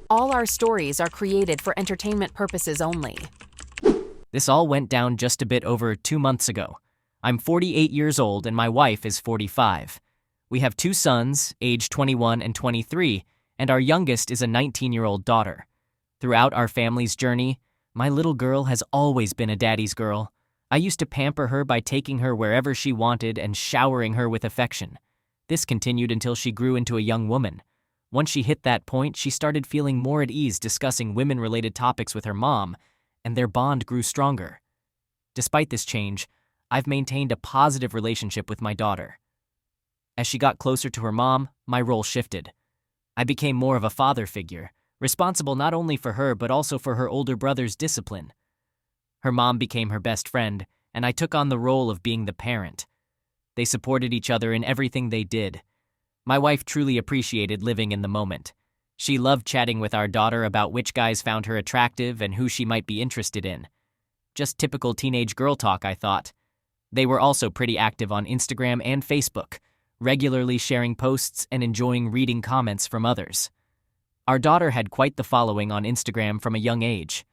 All our stories are created for entertainment purposes only. This all went down just a bit over 2 months ago. I'm 48 years old and my wife is 45. We have 2 sons, aged 21 and 23, and our youngest is a 19-year-old daughter. Throughout our family's journey, my little girl has always been a daddy's girl. I used to pamper her by taking her wherever she wanted and showering her with affection. This continued until she grew into a young woman. Once she hit that point, she started feeling more at ease discussing women-related topics with her mom, and their bond grew stronger. Despite this change, I've maintained a positive relationship with my daughter. As she got closer to her mom, my role shifted. I became more of a father figure, responsible not only for her but also for her older brother's discipline. Her mom became her best friend, and I took on the role of being the parent. They supported each other in everything they did. My wife truly appreciated living in the moment. She loved chatting with our daughter about which guys found her attractive and who she might be interested in. Just typical teenage girl talk, I thought. They were also pretty active on Instagram and Facebook, regularly sharing posts and enjoying reading comments from others. Our daughter had quite the following on Instagram from a young age.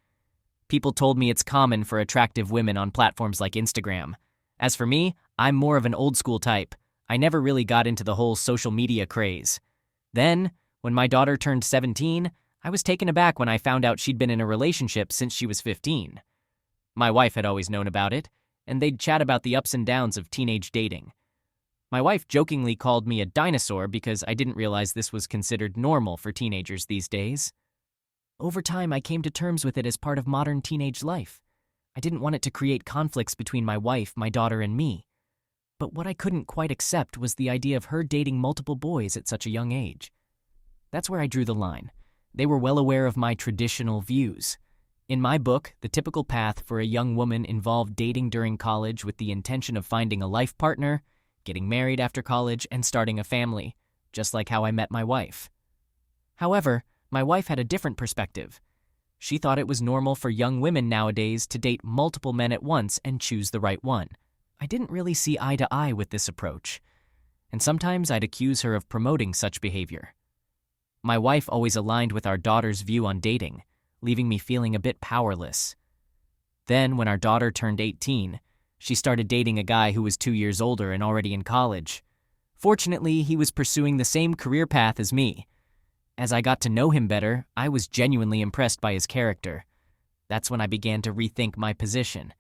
People told me it's common for attractive women on platforms like Instagram. As for me, I'm more of an old-school type. I never really got into the whole social media craze. Then, when my daughter turned 17, I was taken aback when I found out she'd been in a relationship since she was 15. My wife had always known about it, and they'd chat about the ups and downs of teenage dating. My wife jokingly called me a dinosaur because I didn't realize this was considered normal for teenagers these days. Over time, I came to terms with it as part of modern teenage life. I didn't want it to create conflicts between my wife, my daughter, and me. But what I couldn't quite accept was the idea of her dating multiple boys at such a young age. That's where I drew the line. They were well aware of my traditional views. In my book, the typical path for a young woman involved dating during college with the intention of finding a life partner, getting married after college, and starting a family, just like how I met my wife. However, my wife had a different perspective. She thought it was normal for young women nowadays to date multiple men at once and choose the right one. I didn't really see eye to eye with this approach, and sometimes I'd accuse her of promoting such behavior. My wife always aligned with our daughter's view on dating, leaving me feeling a bit powerless. Then, when our daughter turned 18, she started dating a guy who was 2 years older and already in college. Fortunately, he was pursuing the same career path as me. As I got to know him better, I was genuinely impressed by his character. That's when I began to rethink my position.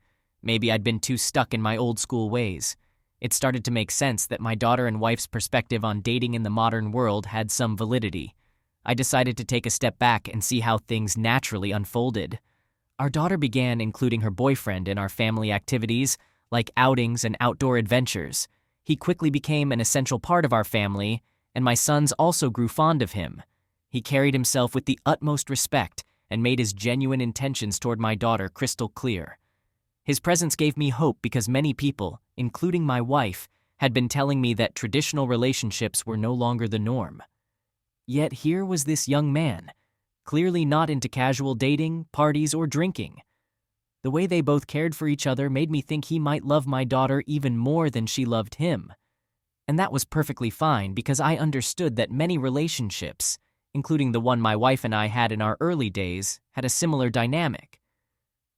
Maybe I'd been too stuck in my old-school ways. It started to make sense that my daughter and wife's perspective on dating in the modern world had some validity. I decided to take a step back and see how things naturally unfolded. Our daughter began including her boyfriend in our family activities, like outings and outdoor adventures. He quickly became an essential part of our family, and my sons also grew fond of him. He carried himself with the utmost respect and made his genuine intentions toward my daughter crystal clear. His presence gave me hope because many people, including my wife, had been telling me that traditional relationships were no longer the norm. Yet here was this young man, clearly not into casual dating, parties, or drinking. The way they both cared for each other made me think he might love my daughter even more than she loved him. And that was perfectly fine because I understood that many relationships, including the one my wife and I had in our early days, had a similar dynamic.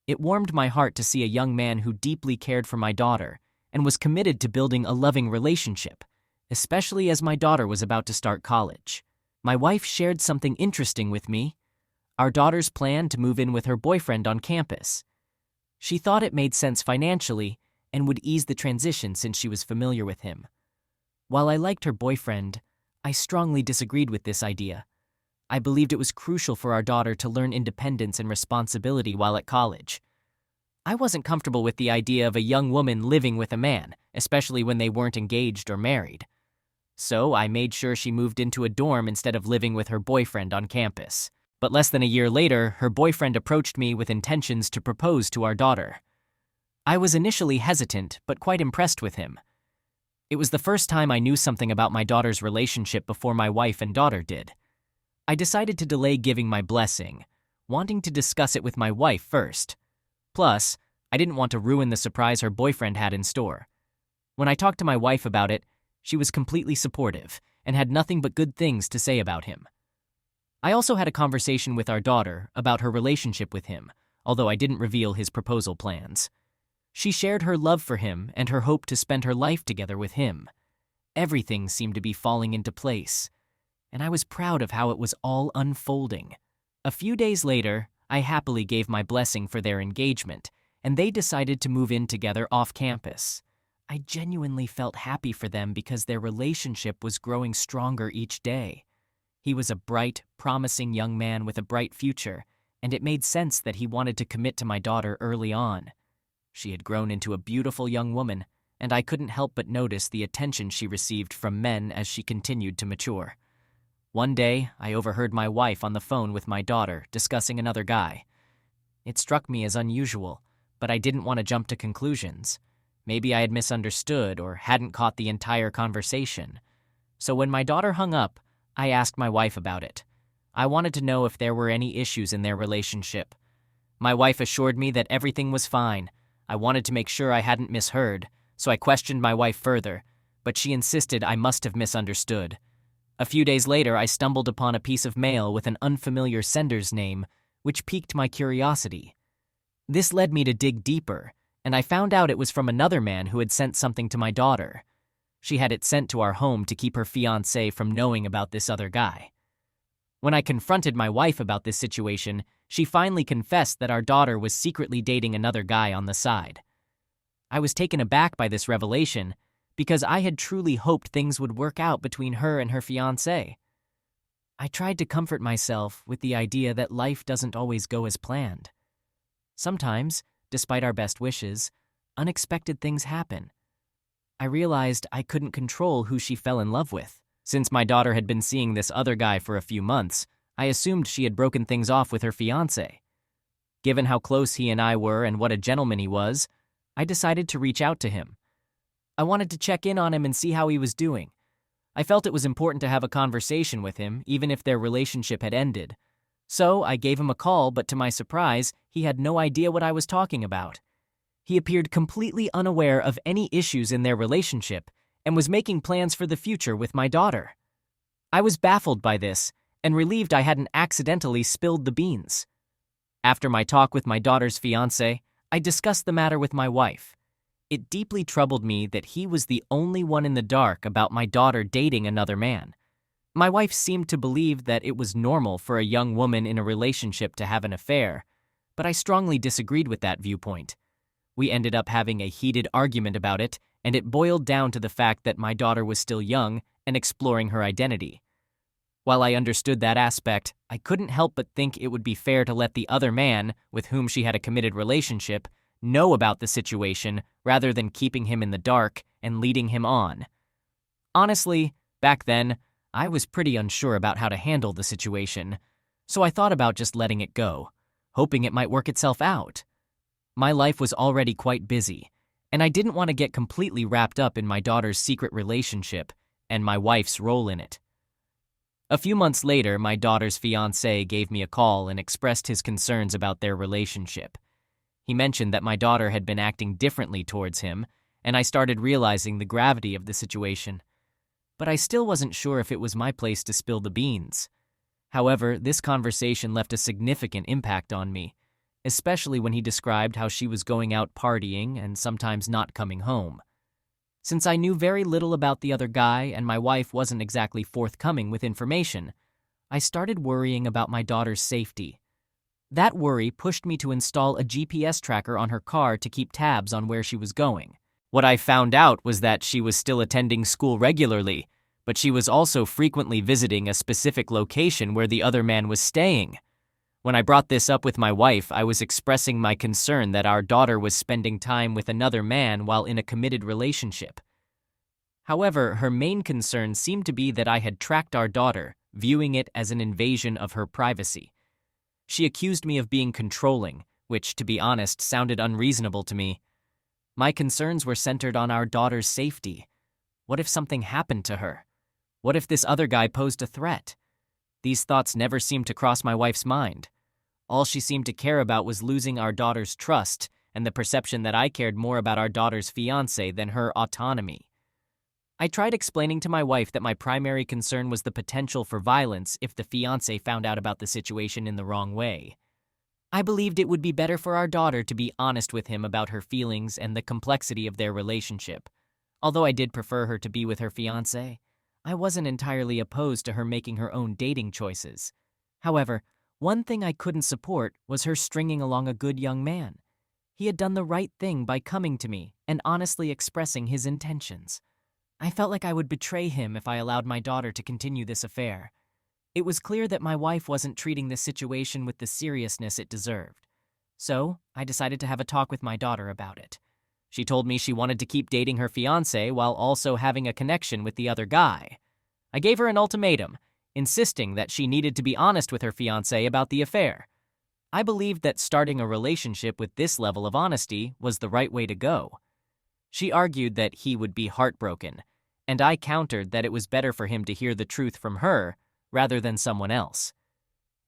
It warmed my heart to see a young man who deeply cared for my daughter and was committed to building a loving relationship, especially as my daughter was about to start college. My wife shared something interesting with me: our daughter's plan to move in with her boyfriend on campus. She thought it made sense financially and would ease the transition since she was familiar with him. While I liked her boyfriend, I strongly disagreed with this idea. I believed it was crucial for our daughter to learn independence and responsibility while at college. I wasn't comfortable with the idea of a young woman living with a man, especially when they weren't engaged or married. So I made sure she moved into a dorm instead of living with her boyfriend on campus. But less than a year later, her boyfriend approached me with intentions to propose to our daughter. I was initially hesitant, but quite impressed with him. It was the first time I knew something about my daughter's relationship before my wife and daughter did. I decided to delay giving my blessing, wanting to discuss it with my wife first. Plus, I didn't want to ruin the surprise her boyfriend had in store. When I talked to my wife about it, she was completely supportive and had nothing but good things to say about him. I also had a conversation with our daughter about her relationship with him, although I didn't reveal his proposal plans. She shared her love for him and her hope to spend her life together with him. Everything seemed to be falling into place, and I was proud of how it was all unfolding. A few days later, I happily gave my blessing for their engagement, and they decided to move in together off campus. I genuinely felt happy for them because their relationship was growing stronger each day. He was a bright, promising young man with a bright future, and it made sense that he wanted to commit to my daughter early on. She had grown into a beautiful young woman, and I couldn't help but notice the attention she received from men as she continued to mature. One day, I overheard my wife on the phone with my daughter discussing another guy. It struck me as unusual, but I didn't want to jump to conclusions. Maybe I had misunderstood or hadn't caught the entire conversation. So when my daughter hung up, I asked my wife about it. I wanted to know if there were any issues in their relationship. My wife assured me that everything was fine. I wanted to make sure I hadn't misheard, so I questioned my wife further, but she insisted I must have misunderstood. A few days later, I stumbled upon a piece of mail with an unfamiliar sender's name, which piqued my curiosity. This led me to dig deeper, and I found out it was from another man who had sent something to my daughter. She had it sent to our home to keep her fiancé from knowing about this other guy. When I confronted my wife about this situation, she finally confessed that our daughter was secretly dating another guy on the side. I was taken aback by this revelation because I had truly hoped things would work out between her and her fiancé. I tried to comfort myself with the idea that life doesn't always go as planned. Sometimes, despite our best wishes, unexpected things happen. I realized I couldn't control who she fell in love with. Since my daughter had been seeing this other guy for a few months, I assumed she had broken things off with her fiancé. Given how close he and I were and what a gentleman he was, I decided to reach out to him. I wanted to check in on him and see how he was doing. I felt it was important to have a conversation with him, even if their relationship had ended. So I gave him a call, but to my surprise, he had no idea what I was talking about. He appeared completely unaware of any issues in their relationship and was making plans for the future with my daughter. I was baffled by this and relieved I hadn't accidentally spilled the beans. After my talk with my daughter's fiancé, I discussed the matter with my wife. It deeply troubled me that he was the only one in the dark about my daughter dating another man. My wife seemed to believe that it was normal for a young woman in a relationship to have an affair, but I strongly disagreed with that viewpoint. We ended up having a heated argument about it, and it boiled down to the fact that my daughter was still young and exploring her identity. While I understood that aspect, I couldn't help but think it would be fair to let the other man, with whom she had a committed relationship, know about the situation rather than keeping him in the dark and leading him on. Honestly, back then, I was pretty unsure about how to handle the situation, so I thought about just letting it go, hoping it might work itself out. My life was already quite busy, and I didn't want to get completely wrapped up in my daughter's secret relationship and my wife's role in it. A few months later, my daughter's fiancé gave me a call and expressed his concerns about their relationship. He mentioned that my daughter had been acting differently towards him, and I started realizing the gravity of the situation. But I still wasn't sure if it was my place to spill the beans. However, this conversation left a significant impact on me, especially when he described how she was going out partying and sometimes not coming home. Since I knew very little about the other guy and my wife wasn't exactly forthcoming with information, I started worrying about my daughter's safety. That worry pushed me to install a GPS tracker on her car to keep tabs on where she was going. What I found out was that she was still attending school regularly, but she was also frequently visiting a specific location where the other man was staying. When I brought this up with my wife, I was expressing my concern that our daughter was spending time with another man while in a committed relationship. However, her main concern seemed to be that I had tracked our daughter, viewing it as an invasion of her privacy. She accused me of being controlling, which, to be honest, sounded unreasonable to me. My concerns were centered on our daughter's safety. What if something happened to her? What if this other guy posed a threat? These thoughts never seemed to cross my wife's mind. All she seemed to care about was losing our daughter's trust and the perception that I cared more about our daughter's fiancé than her autonomy. I tried explaining to my wife that my primary concern was the potential for violence if the fiancé found out about the situation in the wrong way. I believed it would be better for our daughter to be honest with him about her feelings and the complexity of their relationship. Although I did prefer her to be with her fiancé, I wasn't entirely opposed to her making her own dating choices. However, one thing I couldn't support was her stringing along a good young man. He had done the right thing by coming to me and honestly expressing his intentions. I felt like I would betray him if I allowed my daughter to continue this affair. It was clear that my wife wasn't treating this situation with the seriousness it deserved. So, I decided to have a talk with my daughter about it. She told me she wanted to keep dating her fiancé while also having a connection with the other guy. I gave her an ultimatum, insisting that she needed to be honest with her fiancé about the affair. I believed that starting a relationship with this level of honesty was the right way to go. She argued that he would be heartbroken, and I countered that it was better for him to hear the truth from her rather than someone else.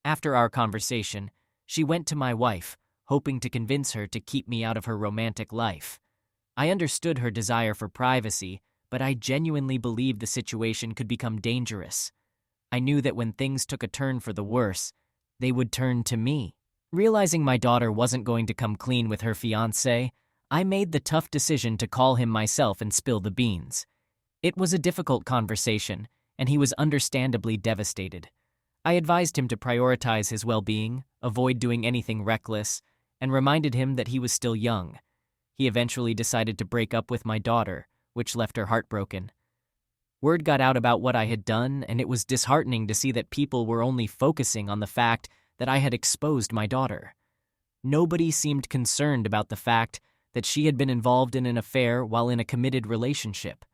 After our conversation, she went to my wife, hoping to convince her to keep me out of her romantic life. I understood her desire for privacy, but I genuinely believed the situation could become dangerous. I knew that when things took a turn for the worse, they would turn to me. Realizing my daughter wasn't going to come clean with her fiancé, I made the tough decision to call him myself and spill the beans. It was a difficult conversation, and he was understandably devastated. I advised him to prioritize his well-being, avoid doing anything reckless, and reminded him that he was still young. He eventually decided to break up with my daughter, which left her heartbroken. Word got out about what I had done, and it was disheartening to see that people were only focusing on the fact that I had exposed my daughter. Nobody seemed concerned about the fact that she had been involved in an affair while in a committed relationship.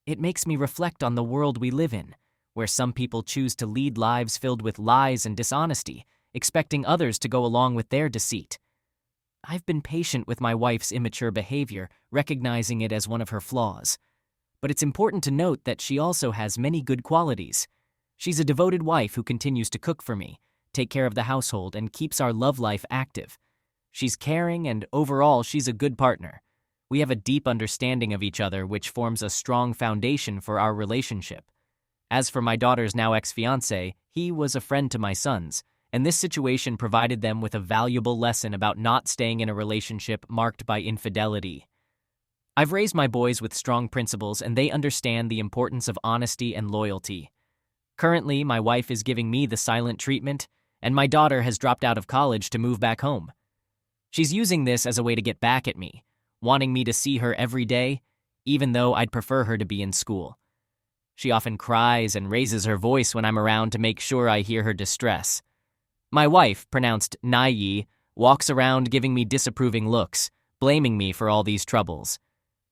It makes me reflect on the world we live in, where some people choose to lead lives filled with lies and dishonesty, expecting others to go along with their deceit. I've been patient with my wife's immature behavior, recognizing it as one of her flaws. But it's important to note that she also has many good qualities. She's a devoted wife who continues to cook for me, take care of the household, and keeps our love life active. She's caring, and overall, she's a good partner. We have a deep understanding of each other, which forms a strong foundation for our relationship. As for my daughter's now ex-fiancé, he was a friend to my sons, and this situation provided them with a valuable lesson about not staying in a relationship marked by infidelity. I've raised my boys with strong principles, and they understand the importance of honesty and loyalty. Currently, my wife is giving me the silent treatment, and my daughter has dropped out of college to move back home. She's using this as a way to get back at me, wanting me to see her every day, even though I'd prefer her to be in school. She often cries and raises her voice when I'm around to make sure I hear her distress. My wife, pronounced Nai, walks around giving me disapproving looks, blaming me for all these troubles.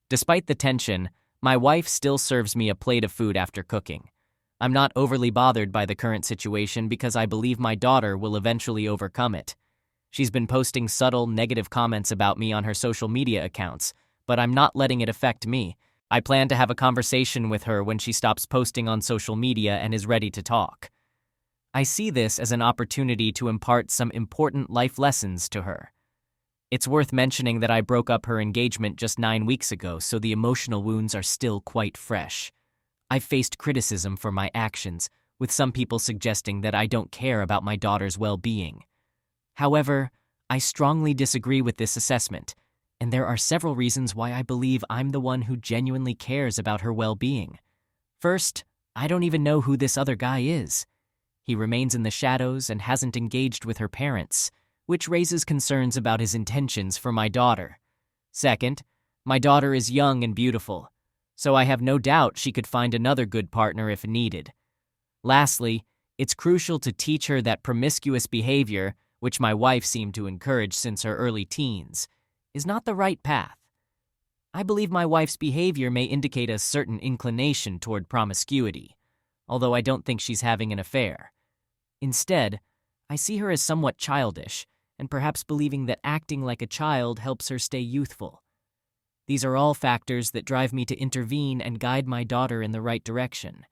Despite the tension, my wife still serves me a plate of food after cooking. I'm not overly bothered by the current situation because I believe my daughter will eventually overcome it. She's been posting subtle, negative comments about me on her social media accounts, but I'm not letting it affect me. I plan to have a conversation with her when she stops posting on social media and is ready to talk. I see this as an opportunity to impart some important life lessons to her. It's worth mentioning that I broke up her engagement just 9 weeks ago, so the emotional wounds are still quite fresh. I've faced criticism for my actions, with some people suggesting that I don't care about my daughter's well-being. However, I strongly disagree with this assessment, and there are several reasons why I believe I'm the one who genuinely cares about her well-being. First, I don't even know who this other guy is. He remains in the shadows and hasn't engaged with her parents, which raises concerns about his intentions for my daughter. Second, my daughter is young and beautiful, so I have no doubt she could find another good partner if needed. Lastly, it's crucial to teach her that promiscuous behavior, which my wife seemed to encourage since her early teens, is not the right path. I believe my wife's behavior may indicate a certain inclination toward promiscuity, although I don't think she's having an affair. Instead, I see her as somewhat childish, and perhaps believing that acting like a child helps her stay youthful. These are all factors that drive me to intervene and guide my daughter in the right direction.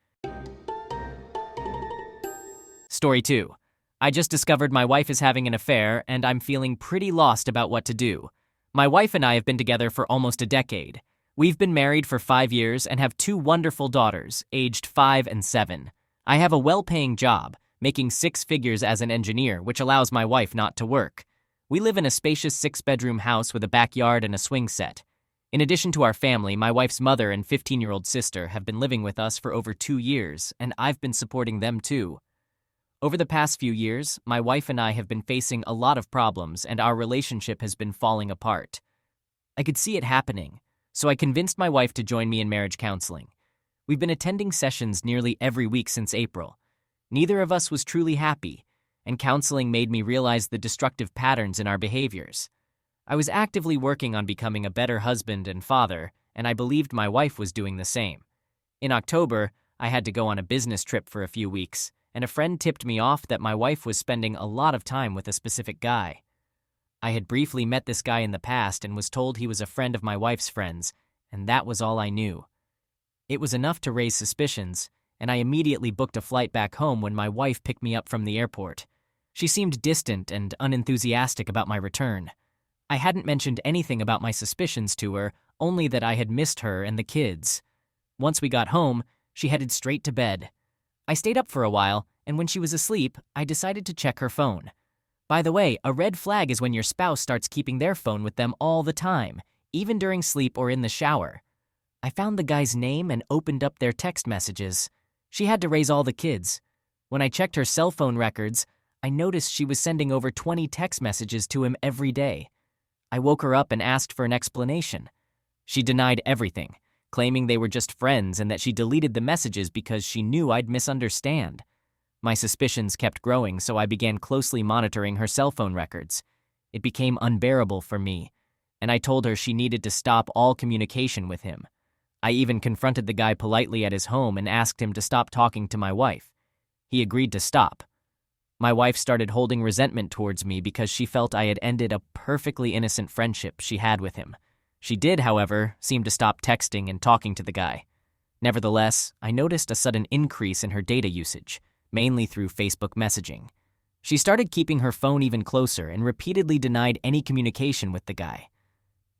Story 2. I just discovered my wife is having an affair, and I'm feeling pretty lost about what to do. My wife and I have been together for almost a decade. We've been married for 5 years and have two wonderful daughters, aged 5 and 7. I have a well-paying job, making 6 figures as an engineer, which allows my wife not to work. We live in a spacious 6-bedroom house with a backyard and a swing set. In addition to our family, my wife's mother and 15-year-old sister have been living with us for over 2 years, and I've been supporting them too. Over the past few years, my wife and I have been facing a lot of problems, and our relationship has been falling apart. I could see it happening, so I convinced my wife to join me in marriage counseling. We've been attending sessions nearly every week since April. Neither of us was truly happy, and counseling made me realize the destructive patterns in our behaviors. I was actively working on becoming a better husband and father, and I believed my wife was doing the same. In October, I had to go on a business trip for a few weeks, and a friend tipped me off that my wife was spending a lot of time with a specific guy. I had briefly met this guy in the past and was told he was a friend of my wife's friends, and that was all I knew. It was enough to raise suspicions, and I immediately booked a flight back home when my wife picked me up from the airport. She seemed distant and unenthusiastic about my return. I hadn't mentioned anything about my suspicions to her, only that I had missed her and the kids. Once we got home, she headed straight to bed. I stayed up for a while, and when she was asleep, I decided to check her phone. By the way, a red flag is when your spouse starts keeping their phone with them all the time, even during sleep or in the shower. I found the guy's name and opened up their text messages. She had to raise all the kids. When I checked her cell phone records, I noticed she was sending over 20 text messages to him every day. I woke her up and asked for an explanation. She denied everything, claiming they were just friends and that she deleted the messages because she knew I'd misunderstand. My suspicions kept growing, so I began closely monitoring her cell phone records. It became unbearable for me, and I told her she needed to stop all communication with him. I even confronted the guy politely at his home and asked him to stop talking to my wife. He agreed to stop. My wife started holding resentment towards me because she felt I had ended a perfectly innocent friendship she had with him. She did, however, seem to stop texting and talking to the guy. Nevertheless, I noticed a sudden increase in her data usage, mainly through Facebook messaging. She started keeping her phone even closer and repeatedly denied any communication with the guy.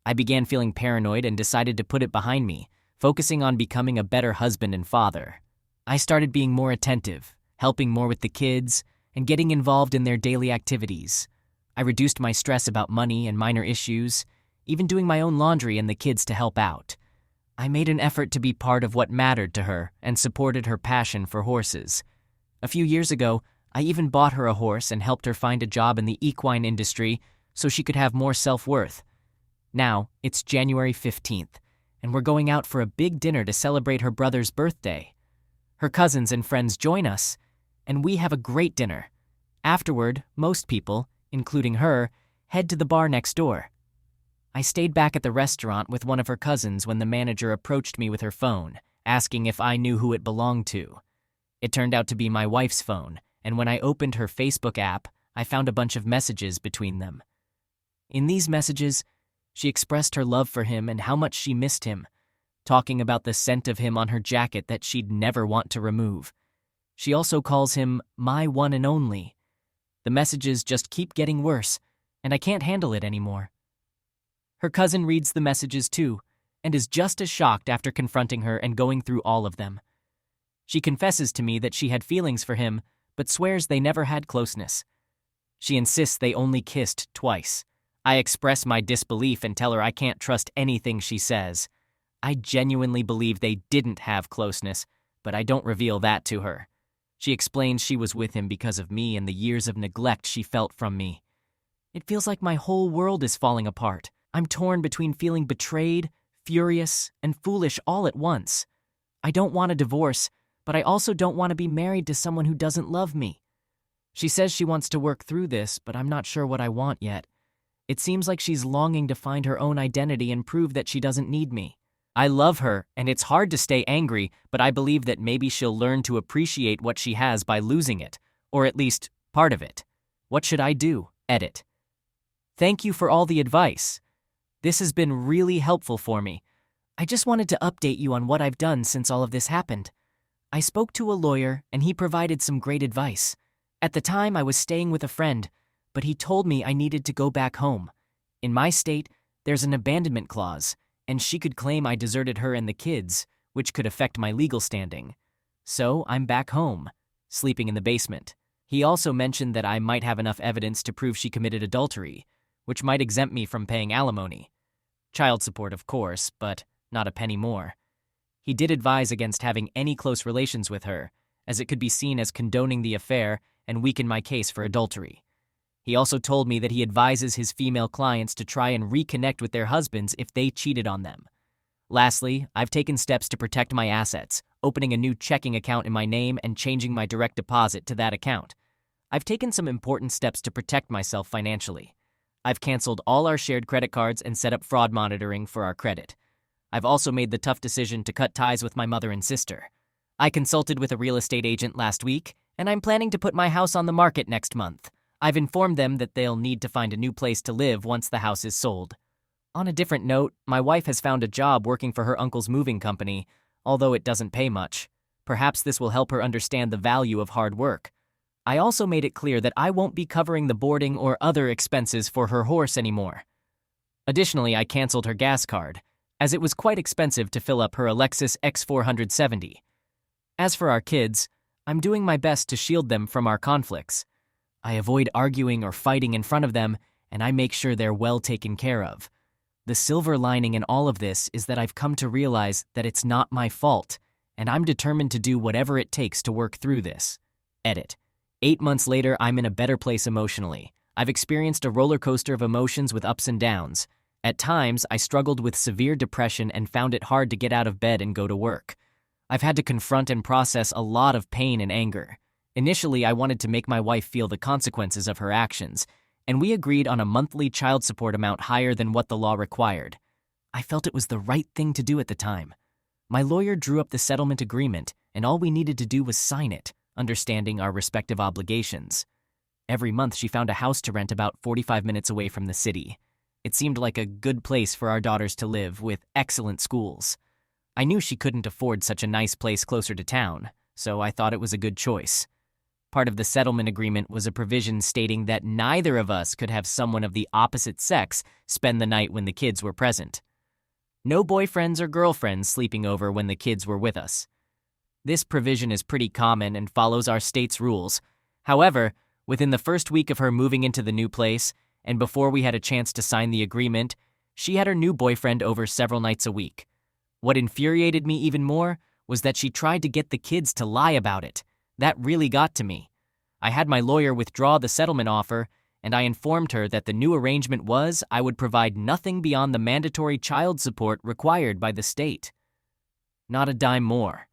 I began feeling paranoid and decided to put it behind me, focusing on becoming a better husband and father. I started being more attentive, helping more with the kids, and getting involved in their daily activities. I reduced my stress about money and minor issues, even doing my own laundry and the kids to help out. I made an effort to be part of what mattered to her and supported her passion for horses. A few years ago, I even bought her a horse and helped her find a job in the equine industry so she could have more self-worth. Now, it's January 15th, and we're going out for a big dinner to celebrate her brother's birthday. Her cousins and friends join us, and we have a great dinner. Afterward, most people, including her, head to the bar next door. I stayed back at the restaurant with one of her cousins when the manager approached me with her phone, asking if I knew who it belonged to. It turned out to be my wife's phone, and when I opened her Facebook app, I found a bunch of messages between them. In these messages, she expressed her love for him and how much she missed him, talking about the scent of him on her jacket that she'd never want to remove. She also calls him my one and only. The messages just keep getting worse, and I can't handle it anymore. Her cousin reads the messages too, and is just as shocked after confronting her and going through all of them. She confesses to me that she had feelings for him, but swears they never had closeness. She insists they only kissed twice. I express my disbelief and tell her I can't trust anything she says. I genuinely believe they didn't have closeness, but I don't reveal that to her. She explains she was with him because of me and the years of neglect she felt from me. It feels like my whole world is falling apart. I'm torn between feeling betrayed, furious, and foolish all at once. I don't want a divorce, but I also don't want to be married to someone who doesn't love me. She says she wants to work through this, but I'm not sure what I want yet. It seems like she's longing to find her own identity and prove that she doesn't need me. I love her, and it's hard to stay angry, but I believe that maybe she'll learn to appreciate what she has by losing it, or at least part of it. What should I do? Edit. Thank you for all the advice. This has been really helpful for me. I just wanted to update you on what I've done since all of this happened. I spoke to a lawyer, and he provided some great advice. At the time, I was staying with a friend, but he told me I needed to go back home. In my state, there's an abandonment clause, and she could claim I deserted her and the kids, which could affect my legal standing. So I'm back home, sleeping in the basement. He also mentioned that I might have enough evidence to prove she committed adultery, which might exempt me from paying alimony. Child support, of course, but not a penny more. He did advise against having any close relations with her, as it could be seen as condoning the affair and weaken my case for adultery. He also told me that he advises his female clients to try and reconnect with their husbands if they cheated on them. Lastly, I've taken steps to protect my assets, opening a new checking account in my name and changing my direct deposit to that account. I've taken some important steps to protect myself financially. I've canceled all our shared credit cards and set up fraud monitoring for our credit. I've also made the tough decision to cut ties with my mother and sister. I consulted with a real estate agent last week, and I'm planning to put my house on the market next month. I've informed them that they'll need to find a new place to live once the house is sold. On a different note, my wife has found a job working for her uncle's moving company, although it doesn't pay much. Perhaps this will help her understand the value of hard work. I also made it clear that I won't be covering the boarding or other expenses for her horse anymore. Additionally, I canceled her gas card, as it was quite expensive to fill up her Lexus X470. As for our kids, I'm doing my best to shield them from our conflicts. I avoid arguing or fighting in front of them, and I make sure they're well taken care of. The silver lining in all of this is that I've come to realize that it's not my fault, and I'm determined to do whatever it takes to work through this. Edit. 8 months later, I'm in a better place emotionally. I've experienced a roller coaster of emotions with ups and downs. At times, I struggled with severe depression and found it hard to get out of bed and go to work. I've had to confront and process a lot of pain and anger. Initially, I wanted to make my wife feel the consequences of her actions, and we agreed on a monthly child support amount higher than what the law required. I felt it was the right thing to do at the time. My lawyer drew up the settlement agreement, and all we needed to do was sign it, understanding our respective obligations. Every month, she found a house to rent about 45 minutes away from the city. It seemed like a good place for our daughters to live, with excellent schools. I knew she couldn't afford such a nice place closer to town, so I thought it was a good choice. Part of the settlement agreement was a provision stating that neither of us could have someone of the opposite sex spend the night when the kids were present. No boyfriends or girlfriends sleeping over when the kids were with us. This provision is pretty common and follows our state's rules. However, within the first week of her moving into the new place, and before we had a chance to sign the agreement, she had her new boyfriend over several nights a week. What infuriated me even more was that she tried to get the kids to lie about it. That really got to me. I had my lawyer withdraw the settlement offer, and I informed her that the new arrangement was I would provide nothing beyond the mandatory child support required by the state. Not a dime more.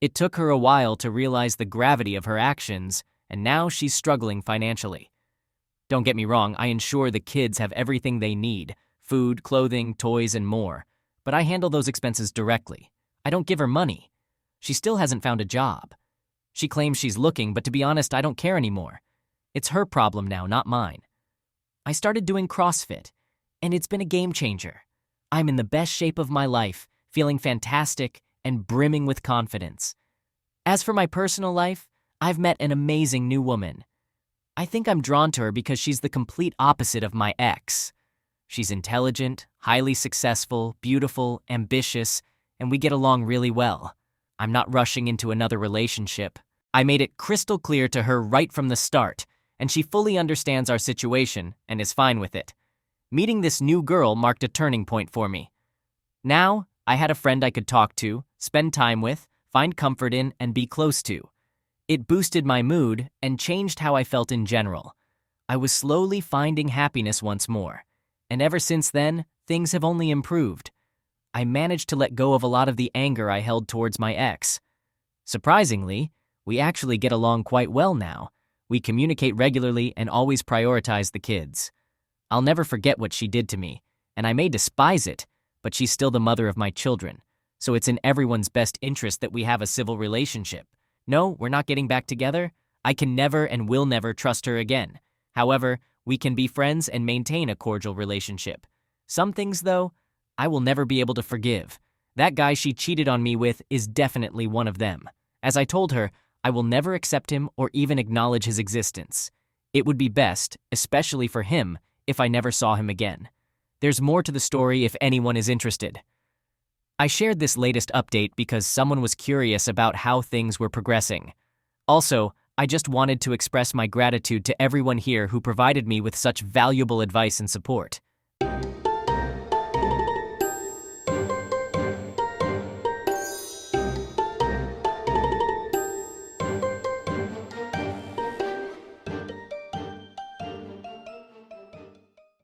It took her a while to realize the gravity of her actions, and now she's struggling financially. Don't get me wrong, I ensure the kids have everything they need, food, clothing, toys, and more, but I handle those expenses directly. I don't give her money. She still hasn't found a job. She claims she's looking, but to be honest, I don't care anymore. It's her problem now, not mine. I started doing CrossFit, and it's been a game changer. I'm in the best shape of my life, feeling fantastic and brimming with confidence. As for my personal life, I've met an amazing new woman. I think I'm drawn to her because she's the complete opposite of my ex. She's intelligent, highly successful, beautiful, ambitious, and we get along really well. I'm not rushing into another relationship. I made it crystal clear to her right from the start, and she fully understands our situation and is fine with it. Meeting this new girl marked a turning point for me. Now, I had a friend I could talk to, spend time with, find comfort in, and be close to. It boosted my mood and changed how I felt in general. I was slowly finding happiness once more, and ever since then, things have only improved. I managed to let go of a lot of the anger I held towards my ex. Surprisingly, we actually get along quite well now. We communicate regularly and always prioritize the kids. I'll never forget what she did to me, and I may despise it, but she's still the mother of my children, so it's in everyone's best interest that we have a civil relationship. No, we're not getting back together. I can never and will never trust her again. However, we can be friends and maintain a cordial relationship. Some things, though, I will never be able to forgive. That guy she cheated on me with is definitely one of them. As I told her, I will never accept him or even acknowledge his existence. It would be best, especially for him, if I never saw him again. There's more to the story if anyone is interested. I shared this latest update because someone was curious about how things were progressing. Also, I just wanted to express my gratitude to everyone here who provided me with such valuable advice and support.